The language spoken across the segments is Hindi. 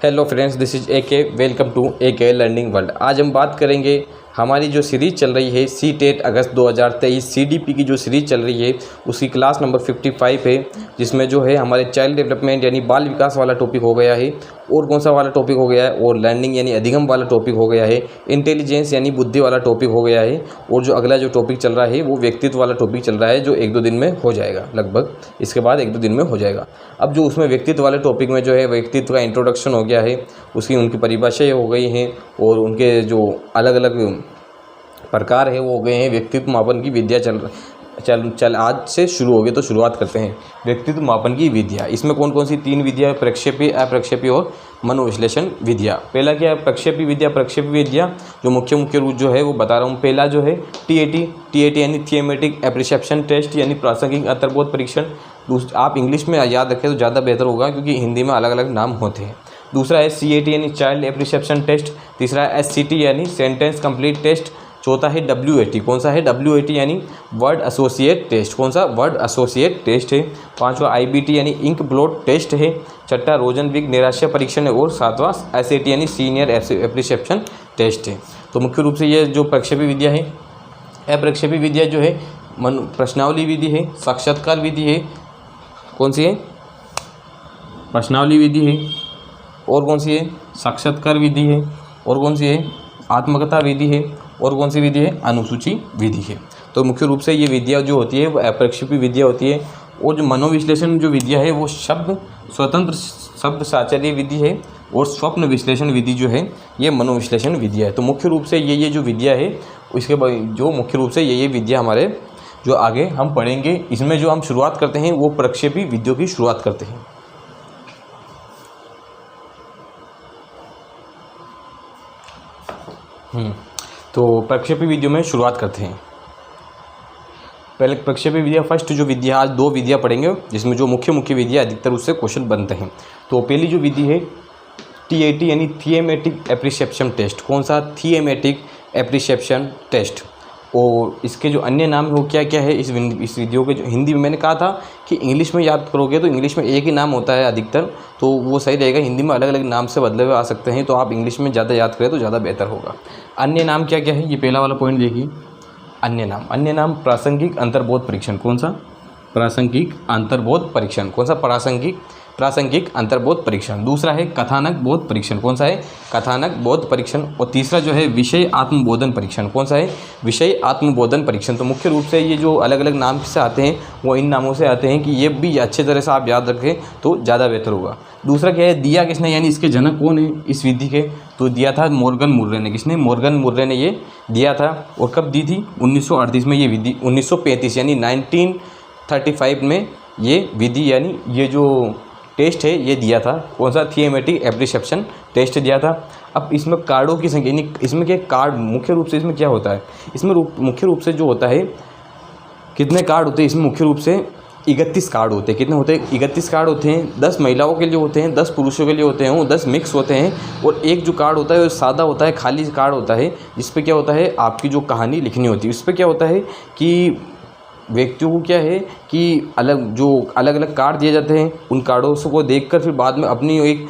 Hello friends, this is AK। Welcome to AK learning world. आज हम बात करेंगे हमारी जो सीरीज़ चल रही है CTET अगस्त 2023 CDP की जो सीरीज़ चल रही है उसकी क्लास नंबर 55 है, जिसमें जो है हमारे चाइल्ड डेवलपमेंट यानी बाल विकास वाला टॉपिक हो गया है। और कौन सा वाला टॉपिक हो गया है? और लर्निंग यानी अधिगम वाला टॉपिक हो गया है। इंटेलिजेंस यानी बुद्धि वाला टॉपिक हो गया है। और जो अगला जो टॉपिक चल रहा है वो व्यक्तित्व वाला टॉपिक चल रहा है, जो 1-2 दिन में हो जाएगा। लगभग इसके बाद 1-2 दिन में हो जाएगा। अब जो उसमें व्यक्तित्व वाले टॉपिक में जो है व्यक्तित्व का इंट्रोडक्शन हो गया है, उनकी परिभाषाएँ हो गई हैं और उनके जो अलग अलग प्रकार है वो हो गए हैं। व्यक्तित्व मापन की विद्या चल आज से शुरू हो गई, तो शुरुआत करते हैं। व्यक्तित्व मापन की विद्या, इसमें कौन कौन सी 3 विद्या? प्रक्षेपी, अप्रक्षेपी और मनोविश्लेषण विद्या। पहला क्या है? प्रक्षेपी विद्या। प्रक्षेपी विद्या जो मुख्य रूप जो है वो बता रहा हूँ। पहला जो है TAT यानी थियोमेटिक एप्रिसेप्शन टेस्ट यानी प्रासंगिक अंतर्बोध परीक्षण। आप इंग्लिश में याद रखें तो ज़्यादा बेहतर होगा, क्योंकि हिंदी में अलग अलग नाम होते हैं। दूसरा है CAT यानी चाइल्ड एप्रिसेप्शन टेस्ट। तीसरा है SCT यानी सेंटेंस कंप्लीट टेस्ट। चौथा है WAT। कौन सा है? WAT यानी वर्ड एसोसिएट टेस्ट। कौन सा? वर्ड एसोसिएट टेस्ट है। पांचवा IBT यानी इंक ब्लॉट टेस्ट है। छठा रोजनविग निराशय परीक्षण है। और सातवां SAT यानी सीनियर एप्रिसेप्शन टेस्ट है। तो मुख्य रूप से ये जो प्रक्षेपी विद्या है। अप्रक्षेपी विद्या जो है प्रश्नावली विधि है, साक्षात्कार विधि है। कौन सी है? प्रश्नावली विधि है। और कौन सी है? साक्षात्कार विधि है। और कौन सी है? आत्मकथा विधि है। और कौन सी विधि है? अनुसूची विधि है। तो मुख्य रूप से ये विद्या जो होती है वो अप्रक्षेपी विद्या होती है। और जो मनोविश्लेषण जो विद्या है वो स्वतंत्र शब्द साचार्य विधि है। और स्वप्न विश्लेषण विधि जो है ये मनोविश्लेषण विद्या है। तो मुख्य रूप से ये जो विद्या है इसके जो मुख्य रूप से ये विद्या हमारे जो आगे हम पढ़ेंगे। इसमें जो हम शुरुआत करते हैं वो प्रक्षेपी विद्या की शुरुआत करते हैं। तो प्रक्षेपी विद्या में शुरुआत करते हैं। पहले प्रक्षेपी विद्या फर्स्ट जो विद्या, आज 2 विद्या पढ़ेंगे जिसमें जो मुख्य विद्या अधिकतर उससे क्वेश्चन बनते हैं। तो पहली जो विधि है TAT यानी थियोमेटिक एप्रिसेप्शन टेस्ट। कौन सा? थियोमेटिक एप्रिसेप्शन टेस्ट। और इसके जो अन्य नाम है वो क्या क्या है? इस वीडियो के जो हिंदी में मैंने कहा था कि इंग्लिश में याद करोगे तो इंग्लिश में एक ही नाम होता है अधिकतर, तो वो सही रहेगा। हिंदी में अलग अलग नाम से बदले हुए आ सकते हैं, तो आप इंग्लिश में ज़्यादा याद करें तो ज़्यादा बेहतर होगा। अन्य नाम क्या क्या है? ये पहला वाला पॉइंट देखिए, अन्य नाम प्रासंगिक अंतर्बोध परीक्षण। कौन सा? प्रासंगिक अंतर्बोध परीक्षण। कौन सा? प्रासंगिक अंतर्बोध परीक्षण। दूसरा है कथानक बोध परीक्षण। कौन सा है? कथानक बोध परीक्षण। और तीसरा जो है विषय आत्मबोधन परीक्षण। कौन सा है? विषय आत्मबोधन परीक्षण। तो मुख्य रूप से ये जो अलग अलग नाम से आते हैं वो इन नामों से आते हैं कि ये भी अच्छे तरह से आप याद रखें तो ज़्यादा बेहतर होगा। दूसरा क्या है? दिया किसने, यानी इसके जनक कौन है इस विधि के? तो दिया था मॉर्गन मुर्रे ने। किसने? मॉर्गन मुर्रे ने ये दिया था। और कब दी थी? 1938 में ये विधि। 1935 यानी 1935 में ये विधि यानी ये जो टेस्ट है ये दिया था। कौन सा? थियोमेटिक एप्रिसेप्शन टेस्ट दिया था। अब इसमें कार्डों की संख्या यानी इसमें क्या कार्ड मुख्य रूप से इसमें क्या होता है? इसमें मुख्य रूप से जो होता है कितने कार्ड होते हैं? इसमें मुख्य रूप से 31 कार्ड होते हैं। कितने होते हैं? 31 कार्ड होते हैं। 10 महिलाओं के लिए होते हैं, 10 पुरुषों के लिए होते हैं, 10 मिक्स होते हैं। और एक जो कार्ड होता है वो सादा होता है, खाली कार्ड होता है, जिस पे क्या होता है आपकी जो कहानी लिखनी होती है। उस पर क्या होता है कि व्यक्तियों को क्या है कि अलग अलग कार्ड दिए जाते हैं। उन कार्डों को देखकर फिर बाद में अपनी एक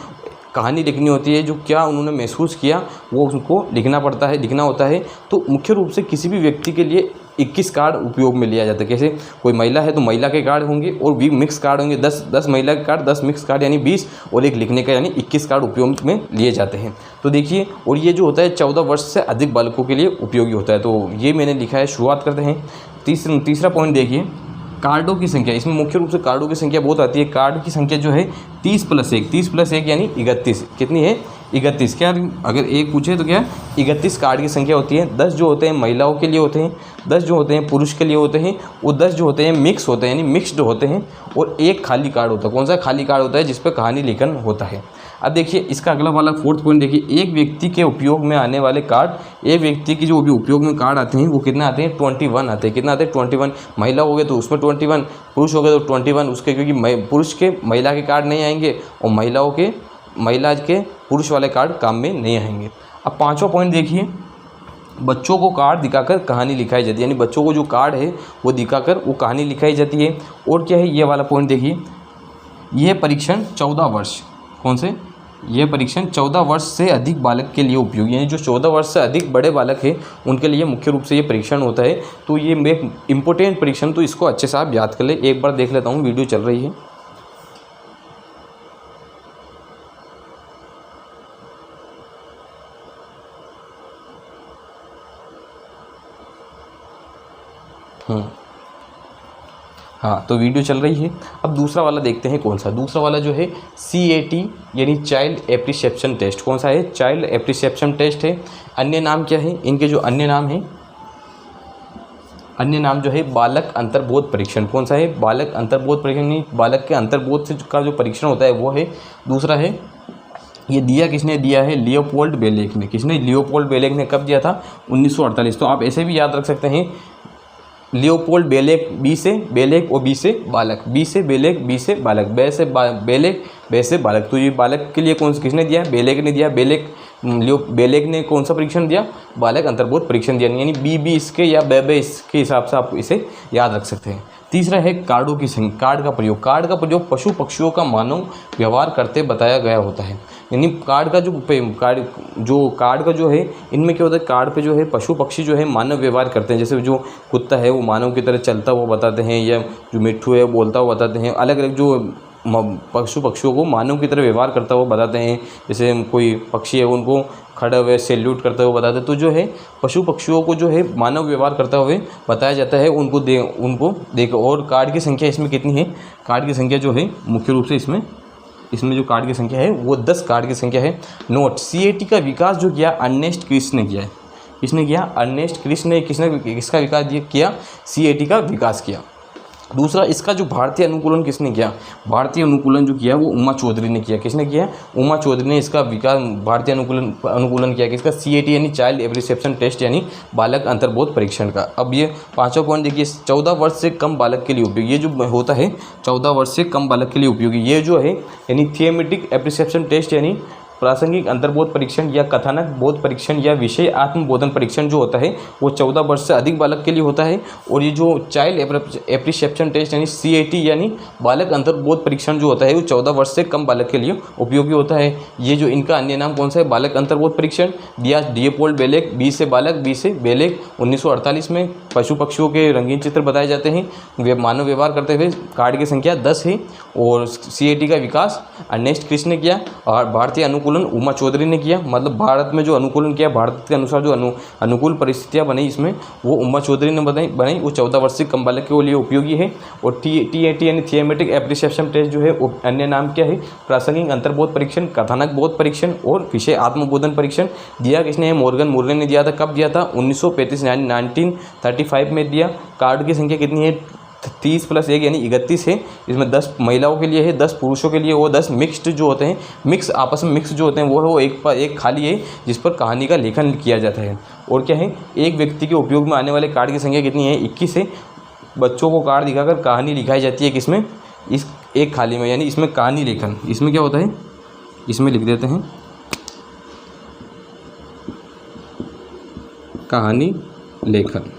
कहानी लिखनी होती है, जो क्या उन्होंने महसूस किया वो उनको लिखना होता है। तो मुख्य रूप से किसी भी व्यक्ति के लिए 21 कार्ड उपयोग में लिया जाता है। कैसे? कोई महिला है तो महिला के कार्ड होंगे और भी मिक्स कार्ड होंगे। 10 महिला के कार्ड, 10 मिक्स कार्ड यानी 20, और एक लिखने का यानी 21 कार्ड उपयोग में लिए जाते हैं। तो देखिए, और ये जो होता है 14 वर्ष से अधिक बालकों के लिए उपयोगी होता है। तो ये मैंने लिखा है। शुरुआत करते हैं। तीसरा पॉइंट देखिए, कार्डों की संख्या। इसमें मुख्य रूप से कार्डों की संख्या बहुत आती है। कार्ड की संख्या जो है 30 + 1 यानी 31। कितनी है? 31। क्या अगर एक पूछे तो क्या 31 कार्ड की संख्या होती है। 10 जो होते हैं महिलाओं के लिए होते हैं, 10 जो होते हैं पुरुष के लिए होते हैं, और 10 जो होते हैं मिक्स होते हैं यानी मिक्स्ड होते हैं, और एक खाली कार्ड होता है। कौन सा? खाली कार्ड होता है जिस पर कहानी लेखन होता है। अब देखिए इसका अगला वाला 4th पॉइंट देखिए, एक व्यक्ति के उपयोग में आने वाले कार्ड। एक व्यक्ति की जो भी उपयोग में कार्ड आते हैं वो कितने आते हैं? 21 आते हैं। कितना आते हैं? 21। महिला हो गए तो उसमें 21, पुरुष हो गए तो 21 उसके, क्योंकि पुरुष के महिला के कार्ड नहीं आएंगे और महिला के पुरुष वाले कार्ड काम में नहीं आएंगे। अब 5वां पॉइंट देखिए, बच्चों को कार्ड दिखाकर कहानी लिखाई जाती है। यानी बच्चों को जो कार्ड है वो दिखाकर वो कहानी लिखाई जाती है। और क्या है? ये वाला पॉइंट देखिए, ये परीक्षण 14 वर्ष। कौन से? यह परीक्षण 14 वर्ष से अधिक बालक के लिए उपयोगी, यानी जो 14 वर्ष से अधिक बड़े बालक हैं उनके लिए मुख्य रूप से ये परीक्षण होता है। तो ये एक इम्पोर्टेंट परीक्षण, तो इसको अच्छे से आप याद कर ले। एक बार देख लेता हूँ, वीडियो चल रही है। हाँ, तो वीडियो चल रही है। अब दूसरा वाला देखते हैं कौन सा। दूसरा वाला जो है CAT यानी चाइल्ड एप्रिसिएप्शन टेस्ट। कौन सा है? चाइल्ड एप्रिसिएप्शन टेस्ट है। अन्य नाम क्या है इनके? जो अन्य नाम है, अन्य नाम जो है बालक अंतर्बोध परीक्षण। कौन सा है? बालक अंतर्बोध परीक्षण। नहीं, बालक के अंतर्बोध से का जो परीक्षण होता है वो है। दूसरा है, ये दिया किसने दिया है? लियोपोल्ड बेलेक ने। किसने? लियोपोल्ड बेलेक ने। कब दिया था? 1948। तो आप ऐसे भी याद रख सकते हैं, लियोपोल्ड बेलेक, बी से बेलेक और बी से बालक, बी से बेलेक, बी से बालक, बेलेक, बे से बालक। तो ये बालक के लिए कौन सा किसने दिया? बेलेक ने दिया। बेलेक ने कौन सा परीक्षण दिया? बालक अंतर्बोध परीक्षण दिया, यानी बी इसके या बे इसके हिसाब से आप इसे याद रख सकते हैं। तीसरा है कार्डों की संख्या। कार्ड का प्रयोग। कार्ड का प्रयोग पशु पक्षियों का मानव व्यवहार करते बताया गया होता है, यानी कार्ड का जो है इनमें क्या होता है? कार्ड पे जो है पशु पक्षी जो है मानव व्यवहार करते हैं। जैसे जो कुत्ता है वो मानव की तरह चलता हुआ बताते हैं, या जो मिट्ठू है बोलता हुआ बताते हैं। अलग अलग जो पशु पक्षियों को मानव की तरह व्यवहार करता हुआ बताते हैं। जैसे कोई पक्षी है उनको खड़े हुए सैल्यूट करते हुए बताते हैं। तो जो है पशु पक्षियों को जो है मानव व्यवहार करते हुए बताया जाता है, उनको देख। और कार्ड की संख्या इसमें कितनी है? कार्ड की संख्या जो है मुख्य रूप से इसमें जो कार्ड की संख्या है वो 10 कार्ड की संख्या है। नोट, CAT का विकास जो किया अर्नेस्ट क्रिस ने किया है। किसने किया? अर्नेस्ट क्रिस ने। किसका विकास किया? CAT का विकास किया। दूसरा, इसका जो भारतीय अनुकूलन किसने किया? भारतीय अनुकूलन जो किया वो उमा चौधरी ने किया। किसने किया? उमा चौधरी ने इसका विकास भारतीय अनुकूलन किया। किसका? CAT यानी चाइल्ड एप्रिसिएप्शन टेस्ट, यानी बालक अंतर्बोध परीक्षण का। अब ये 5वां पॉइंट देखिए, 14 वर्ष से कम बालक के लिए उपयोगी। ये जो होता है 14 वर्ष से कम बालक के लिए उपयोगी, ये जो है यानी थियमेटिक एप्रिसिएप्शन टेस्ट, यानी प्रासंगिक अंतर्बोध परीक्षण या कथानक बोध परीक्षण या विषय आत्मबोधन परीक्षण जो होता है वो 14 वर्ष से अधिक बालक के लिए होता है। और ये जो चाइल्ड एप्रिसिएप्शन टेस्ट यानी CAT यानी बालक अंतर्बोध परीक्षण जो होता है वो 14 वर्ष से कम बालक के लिए उपयोगी होता है। ये जो इनका अन्य नाम कौन सा है? बालक अंतर्बोध परीक्षण दिया लियोपोल्ड बेलेक, बी से बालक, बी से बेलेक। 1948 में पशु पक्षियों के रंगीन चित्र बताए जाते हैं, वे मानव व्यवहार करते हुए। कार्ड की संख्या 10 है। और CAT का विकास अर्नेस्ट क्रिस ने किया और भारतीय अनुकूलन उमा चौधरी ने किया। मतलब भारत में जो अनुकूलन किया, भारत के अनुसार जो अनुकूल परिस्थितियां बनी इसमें, वो उमा चौधरी ने बनाई। वो 14 वर्ष से कम बालक के लिए उपयोगी है। और TAT यानी थियमेटिक एप्रिसिएप्शन टेस्ट जो है अन्य नाम क्या है? प्रासंगिक अंतर्बोध परीक्षण, कथानक बोध परीक्षण और विषय आत्मबोधन परीक्षण। दिया किसने है? मॉर्गन मुर्रे ने दिया था। कब दिया था? 1935 यानी 1935 में दिया। कार्ड की संख्या कितनी है? 30 + 1 यानी 31 है। इसमें 10 महिलाओं के लिए है, 10 पुरुषों के लिए, वो 10 मिक्स्ड जो होते हैं, आपस में मिक्स जो होते हैं वो एक खाली है जिस पर कहानी का लेखन किया जाता है। और क्या है? एक व्यक्ति के उपयोग में आने वाले कार्ड की संख्या कितनी है? 21 है। बच्चों को कार्ड दिखाकर कहानी लिखाई जाती है। किसमें? इस एक खाली में, यानी इसमें कहानी लेखन। इसमें क्या होता है? इसमें लिख देते हैं कहानी लेखन।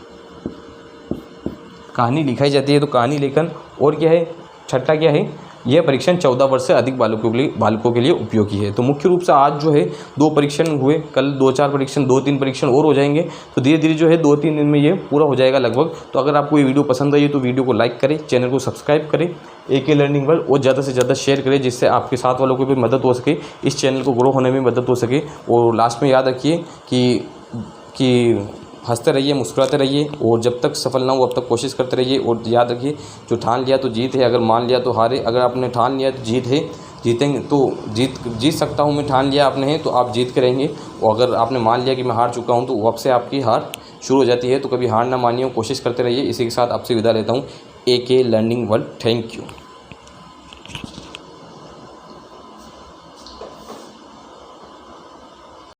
कहानी लिखाई जाती है तो कहानी लेखन। और क्या है? छठा क्या है? यह परीक्षण 14 वर्ष से अधिक बालकों के लिए उपयोगी है। तो मुख्य रूप से आज जो है 2 परीक्षण हुए, कल 2-4 परीक्षण, 2-3 परीक्षण और हो जाएंगे। तो धीरे धीरे जो है 2-3 दिन में ये पूरा हो जाएगा लगभग। तो अगर आपको ये वीडियो पसंद आई तो वीडियो को लाइक करें, चैनल को सब्सक्राइब करें, AK लर्निंग वर्ल्ड, और ज़्यादा से ज़्यादा शेयर करें जिससे आपके साथ वालों को भी मदद हो सके, इस चैनल को ग्रो होने में मदद हो सके। और लास्ट में याद रखिए कि हंसते रहिए, मुस्कुराते रहिए, और जब तक सफल ना हो अब तक कोशिश करते रहिए। और याद रखिए, जो ठान लिया तो जीत है, अगर मान लिया तो हारे। अगर आपने ठान लिया तो जीत है, जीतेंगे तो जीत सकता हूँ मैं, ठान लिया आपने है तो आप जीत के रहेंगे। और अगर आपने मान लिया कि मैं हार चुका हूँ तो वब से आपकी हार शुरू हो जाती है। तो कभी हार ना मानिए, कोशिश करते रहिए। इसी के साथ आपसे विदा लेता हूँ। AK learning world. Thank you.